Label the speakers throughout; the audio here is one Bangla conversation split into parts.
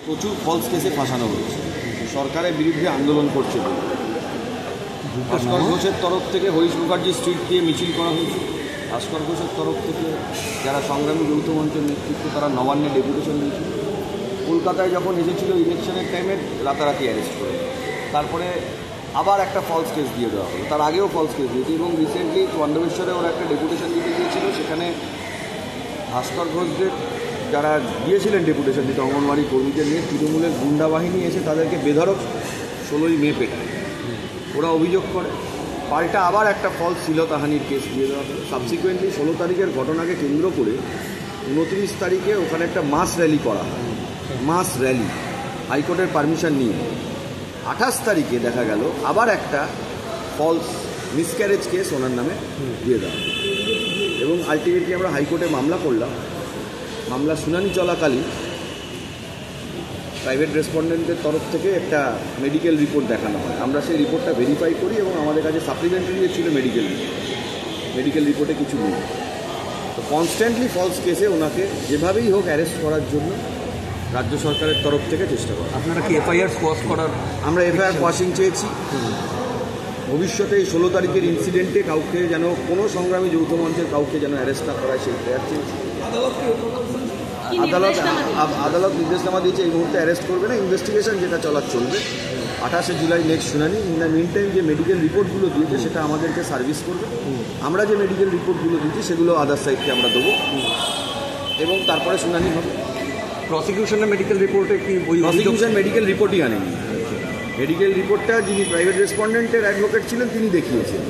Speaker 1: প্রচুর ফলস কেসে ফাঁসানো হয়েছে, সরকারের বিরুদ্ধে আন্দোলন করছে বলে। ভাস্কর ঘোষের তরফ থেকে হরিশ মুখার্জি স্ট্রিট দিয়ে মিছিল করা হয়েছে। ভাস্কর ঘোষের তরফ থেকে যারা সংগ্রামী যৌথ মঞ্চের নেতৃত্ব, তারা নবান্নে ডেপুটেশন দিয়েছিল। কলকাতায় যখন এসেছিল ইলেকশনের টাইমে রাতারাতি অ্যারেস্ট করে, তারপরে আবার একটা ফলস কেস দিয়ে দেওয়া হলো। তার আগেও ফলস কেস দিয়েছে এবং রিসেন্টলি চন্দ্রবেশ্বরে ওরা একটা ডেপুটেশন দিতে গিয়েছিল, সেখানে ভাস্কর ঘোষদের যারা দিয়েছিলেন ডেপুটেশন দিতে অঙ্গনওয়াড়ি কর্মীদের নিয়ে, তৃণমূলের গুন্ডা বাহিনী এসে তাদেরকে বেধড়ক 16ই মে পেটায়। ওরা অভিযোগ করে, পাল্টা আবার একটা ফলস শ্লীলতাহানির কেস দিয়ে দেওয়া হলো। সাবসিকুয়েন্টলি 16 তারিখের ঘটনাকে কেন্দ্র করে 29 তারিখে ওখানে একটা মাস র্যালি করা হয়, মাস র্যালি হাইকোর্টের পারমিশন নিয়ে। 28 তারিখে দেখা গেল আবার একটা ফলস মিসক্যারেজ কেস ওনার নামে দিয়ে দেওয়া, এবং আলটিমেটলি আমরা হাইকোর্টে মামলা করলাম। মামলা শুনানি চলাকালীন প্রাইভেট রেসপন্ডেন্টের তরফ থেকে একটা মেডিকেল রিপোর্ট দেখানো হয়। আমরা সেই রিপোর্টটা ভেরিফাই করি এবং আমাদের কাছে সাপ্লিমেন্টারি ছিল মেডিকেল রিপোর্টে কিছু নেই। তো কনস্ট্যান্টলি ফলস কেসে ওনাকে যেভাবেই হোক অ্যারেস্ট করার জন্য রাজ্য সরকারের তরফ থেকে চেষ্টা করা।
Speaker 2: আপনারা কি এফআইআর কোয়াশ করার?
Speaker 1: আমরা এফআইআর কোয়াশিং চেয়েছি। ভবিষ্যতে এই 16 তারিখের ইনসিডেন্টে কাউকে যেন, কোনো সংগ্রামী যৌথ মঞ্চের কাউকে যেন অ্যারেস্ট না করায় সেই এফআইআর চেয়েছি। আদালত নির্দেশনামা দিয়েছে এই মুহূর্তে অ্যারেস্ট করবে না, ইনভেস্টিগেশন যেটা চলার চলবে। 28 জুলাই নেক্সট শুনানি। ইন দ্য মিন টাইম যে মেডিকেল রিপোর্টগুলো দিয়েছে সেটা আমাদেরকে সার্ভিস করবে। আমরা যে মেডিকেল রিপোর্টগুলো দিয়েছি সেগুলো আদার সাইডকে আমরা দেবো এবং তারপরে শুনানি হবে।
Speaker 2: প্রসিকিউশনের মেডিকেল রিপোর্টে কি
Speaker 1: প্রসিকিউশন মেডিকেল রিপোর্টই আনেনি। মেডিকেল রিপোর্টটা যিনি প্রাইভেট রেসপন্ডেন্টের অ্যাডভোকেট ছিলেন তিনি দেখিয়েছেন।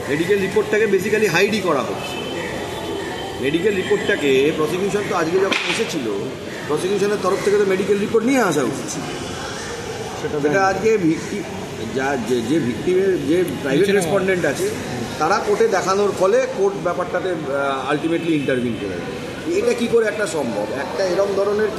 Speaker 1: মেডিকেল রিপোর্টটাকে বেসিক্যালি হাইডই করা হচ্ছে। মেডিকেল রিপোর্টটাকে প্রসিকিউশন তো আজকে যখন এসেছিল, প্রসিকিউশনের তরফ থেকে তো মেডিকেল রিপোর্ট নিয়ে আসা উচিত। সেটা আজকে যে ভিক্টিমের যে প্রাইভেট রেসপন্ডেন্ট আছে তারা কোর্টে দেখানোর ফলে কোর্ট ব্যাপারটাতে আলটিমেটলি ইন্টারভিউ করে। এটা কি করে একটা সম্ভব? একটা এরকম ধরনের